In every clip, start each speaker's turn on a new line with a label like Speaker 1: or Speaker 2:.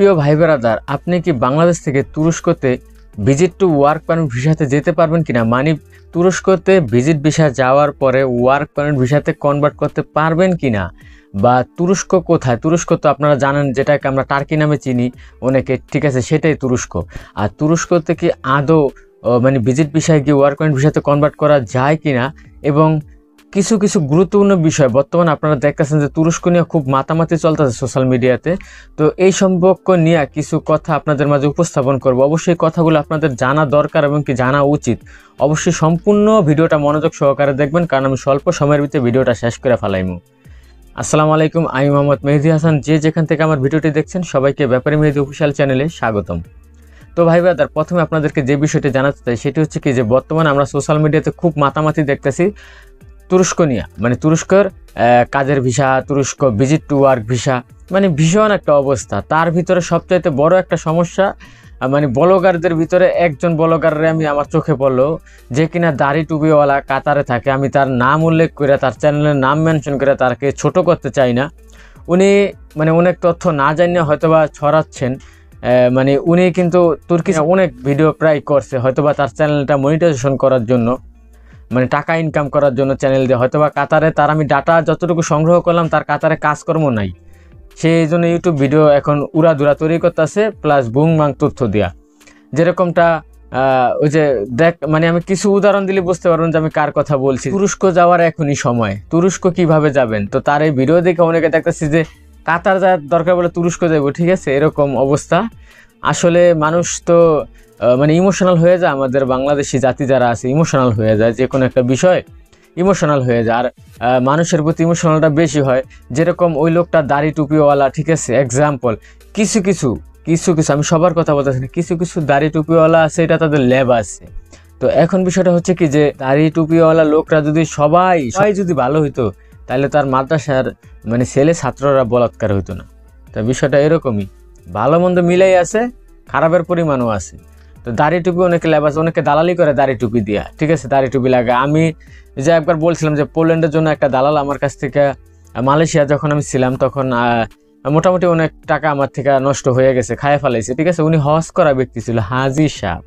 Speaker 1: প্রিয় ভাই ব্রাদার, আপনি কি বাংলাদেশ থেকে তুরস্কতে ভিজিট টু ওয়ার্ক পারমিট ভিসাতে যেতে পারবেন কিনা? মানে তুরস্কতে ভিজিট ভিসা যাওয়ার পরে ওয়ার্ক পারমিট ভিসাতে কনভার্ট করতে পারবেন কিনা, বা তুরস্ক কোথায়? তুরস্ক তো আপনারা জানেন, যেটাকে আমরা টার্কি নামে চিনি অনেকে, ঠিক আছে, সেটাই তুরস্ক। আর তুরস্ক থেকে আদৌ মানে ভিজিট ভিসায় গিয়ে ওয়ার্ক পারমিট ভিসাতে কনভার্ট করা যায় কিনা, এবং কিছু কিছু গুরুত্বপূর্ণ বিষয় বর্তমানে আপনারা দেখতেছেন যে তুরস্ক নিয়ে খুব মাতামাতি চলতেছে সোশ্যাল মিডিয়াতে। তো এই সম্পর্ক নিয়ে কিছু কথা আপনাদের মাঝে উপস্থাপন করব। অবশ্যই কথাগুলো আপনাদের জানা দরকার এবং কি জানা উচিত। অবশ্যই সম্পূর্ণ ভিডিওটা মনোযোগ সহকারে দেখবেন, কারণ আমি স্বল্প সময়ের ভিতরে ভিডিওটা শেষ করে ফেলাইমু। আসসালামু আলাইকুম, আমি মোহাম্মদ মেহেদী হাসান। যে যেখান থেকে আমার ভিডিওটি দেখছেন সবাইকে ব্যাপারী মেহেদী অফিসিয়াল চ্যানেলে স্বাগতম। তো ভাই ব্রাদার, প্রথমে আপনাদেরকে যে বিষয়টি জানাতে চাই সেটি হচ্ছে কি, যে বর্তমানে আমরা সোশ্যাল মিডিয়াতে খুব মাতামাতি দেখতেছি তুরস্ক নিয়ে, মানে তুরস্কের কাজের ভিসা, তুরস্ক ভিজিট টু ওয়ার্ক ভিসা, মানে ভীষণ একটা অবস্থা। তার ভিতরে সবচাইতে বড় একটা সমস্যা, মানে ব্লগারদের ভিতরে একজন ব্লগারের আমি আমার চোখে পড়লো, যে কিনা দাড়ি টুপিওয়ালা কাতারে থাকে। আমি তার নাম উল্লেখ করে, তার চ্যানেলের নাম মেনশন করে তাকে ছোট করতে চাই না। উনি মানে অনেক তথ্য না জানিয়ে হয়তোবা ছড়াচ্ছেন। মানে উনি কিন্তু তুর্কি অনেক ভিডিও প্রায় করছে, হয়তোবা তার চ্যানেলটা মনিটাইজেশন করার জন্য, মানে টাকা ইনকাম করার জন্য চ্যানেল দিয়ে। হয়তোবা কাতারে তার, আমি ডাটা যতটুকু সংগ্রহ করলাম, তার কাতারে কাজকর্ম নাই, সেই জন্য ইউটিউব ভিডিও এখন উড়াধুরা তৈরি করতেছে, প্লাস বুং বাং তথ্য দেওয়া। যেরকমটা ওই যে দেখ, মানে আমি কিছু উদাহরণ দিলে বুঝতে পারবেন যে আমি কার কথা বলছি। তুরস্ক যাওয়ার এখনই সময়, তুরস্ক কিভাবে যাবেন? তো তার এই ভিডিও দেখে অনেকে দেখতেছি যে কাতার যাওয়ার দরকার বলে তুরস্ক যাবো, ঠিক আছে, এরকম অবস্থা। আসলে মানুষ তো মানে ইমোশনাল হয়ে যায়, আমাদের বাংলাদেশি জাতি যারা আছে ইমোশনাল হয়ে যায়, যে কোনো একটা বিষয় ইমোশনাল হয়ে যায়। আর মানুষের প্রতি ইমোশনালটা বেশি হয়। যেরকম ওই লোকটা দাড়ি টুপিওয়ালা, ঠিক আছে, এক্সাম্পল, কিছু কিছু আমি সবার কথা বলতেছি না, কিছু কিছু দাড়ি টুপিওয়ালা আছে, এটা তাদের ল্যাব আছে। তো এখন বিষয়টা হচ্ছে কি, যে দাড়ি টুপিওয়ালা লোকরা যদি সবাই যদি ভালো হইতো, তাহলে তার মাদ্রাসার মানে ছেলে ছাত্ররা বলাৎকার হইতো না। তো বিষয়টা এরকমই, ভালো মন্দ মিলাই আছে, খারাপের পরিমাণও আছে। তো দাড়ি টুপি অনেকে ল্যাব আছে, অনেকে দালালি করে দাড়ি টুপি দিয়া, ঠিক আছে, দাড়ি টুপি লাগে। আমি যে একবার বলছিলাম যে পোল্যান্ডের জন্য একটা দালাল আমার কাছ থেকে, মালয়েশিয়া যখন আমি ছিলাম তখন মোটামুটি অনেক টাকা আমার থেকে নষ্ট হয়ে গেছে, খায় ফেলাইছে, ঠিক আছে। উনি হজ করা ব্যক্তি ছিল, হাজি সাহেব,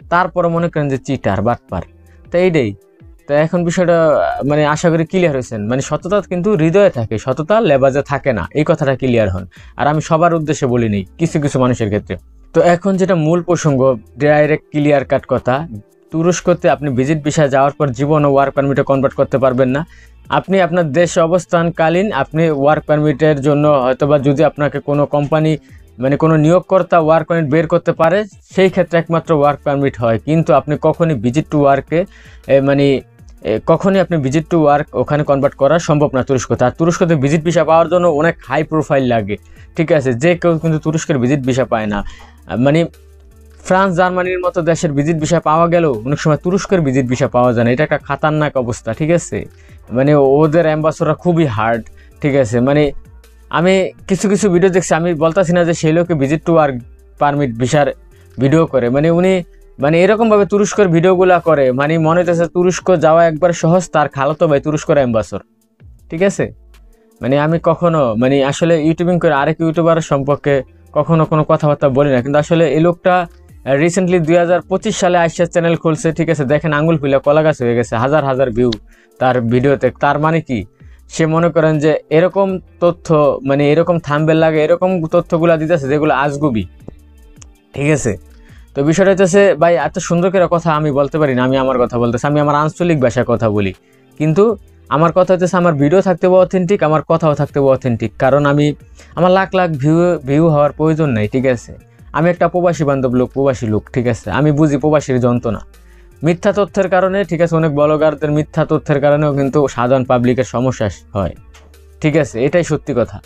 Speaker 1: তারপরে মনে করেন যে চিটার বাটপার। তো এইটাই। তো এখন বিষয়টা মানে আশা করি ক্লিয়ার হয়েছেন। মানে সততা কিন্তু হৃদয়ে থাকে, সততা লেবাজে থাকে না, এই কথাটা ক্লিয়ার হন। আর আমি সবার উদ্দেশ্যে বলিনি, কিছু কিছু মানুষের ক্ষেত্রে। তো এখন যেটা মূল প্রসঙ্গ, ডাইরেক্ট ক্লিয়ার কাট কথা, তুরস্কতে আপনি ভিজিট ভিসা যাওয়ার পর জীবন ও ওয়ার্ক পারমিটে কনভার্ট করতে পারবেন না। আপনি আপনার দেশে অবস্থানকালীন আপনি ওয়ার্ক পারমিটের জন্য হয়তোবা যদি আপনাকে কোনো কোম্পানি মানে কোনো নিয়োগকর্তা ওয়ার্ক পারমিট বের করতে পারে, সেই ক্ষেত্রে একমাত্র ওয়ার্ক পারমিট হয়। কিন্তু আপনি কখনই ভিজিট টু ওয়ার্কে মানে কখনই আপনি ভিজিট টু ওয়ার্ক ওখানে কনভার্ট করা সম্ভব না তুরস্কতে। আর তুরস্কতে ভিজিট ভিসা পাওয়ার জন্য অনেক হাই প্রোফাইল লাগে, ঠিক আছে, যে কেউ কিন্তু তুরস্কের ভিজিট ভিসা পায় না। মানে ফ্রান্স জার্মানির মতো দেশের ভিজিট ভিসা পাওয়া গেলেও অনেক সময় তুরস্কের ভিজিট ভিসা পাওয়া যায় না। এটা একটা খাতারনাক অবস্থা, ঠিক আছে। মানে ওদের অ্যাম্বাসেডররা খুবই হার্ড, ঠিক আছে। মানে আমি কিছু কিছু ভিডিও দেখছি, আমি বলতেছি না যে সেই লোকে ভিজিট টু ওয়ার্ক পারমিট ভিসার ভিডিও করে, মানে উনি মানে এরকমভাবে তুরস্কের ভিডিওগুলো করে, মানে মনে হইতেছে তুরস্ক যাওয়া একবার সহজ, তার খালাতো ভাই তুরস্কের অ্যাম্বাসডর, ঠিক আছে। মানে আমি কখনো মানে আসলে ইউটিউবিং করে আরেক ইউটিউবার সম্পর্কে কখনো কোনো কথাবার্তা বলি না, কিন্তু আসলে এই লোকটা রিসেন্টলি 2025 সালে আইসা চ্যানেল খুলছে, ঠিক আছে, দেখেন আঙুল ফুলে কলা গাছ হয়ে গেছে, হাজার হাজার ভিউ তার ভিডিওতে। তার মানে কি, সে মনে করেন যে এরকম তথ্য, মানে এরকম থাম্বনেল লাগে, এরকম তথ্যগুলা দিতেছে যেগুলো আজগুবি, ঠিক আছে। তো বিষয়টা হচ্ছে ভাই, এত সুন্দর করে কথা আমি বলতে পারি না, আমি আমার কথা বলতেছি, আমি আমার আঞ্চলিক ভাষায় কথা বলি, কিন্তু আমার কথা হচ্ছে আমার ভিডিও থাকতে হবে অথেন্টিক, আমার কথাও থাকতে হবে অথেন্টিক। কারণ আমার লাখ লাখ ভিউ হওয়ার প্রয়োজন নেই, ঠিক আছে। আমি একটা প্রবাসী বান্ধব লোক, প্রবাসী লোক, ঠিক আছে। আমি বুঝি প্রবাসীর যন্ত্রণা। মিথ্যা তথ্যের কারণে, ঠিক আছে, অনেক ব্লগারদের মিথ্যা তথ্যের কারণেও কিন্তু সাধারণ পাবলিকের সমস্যা হয়, ঠিক আছে, এটাই সত্যি কথা।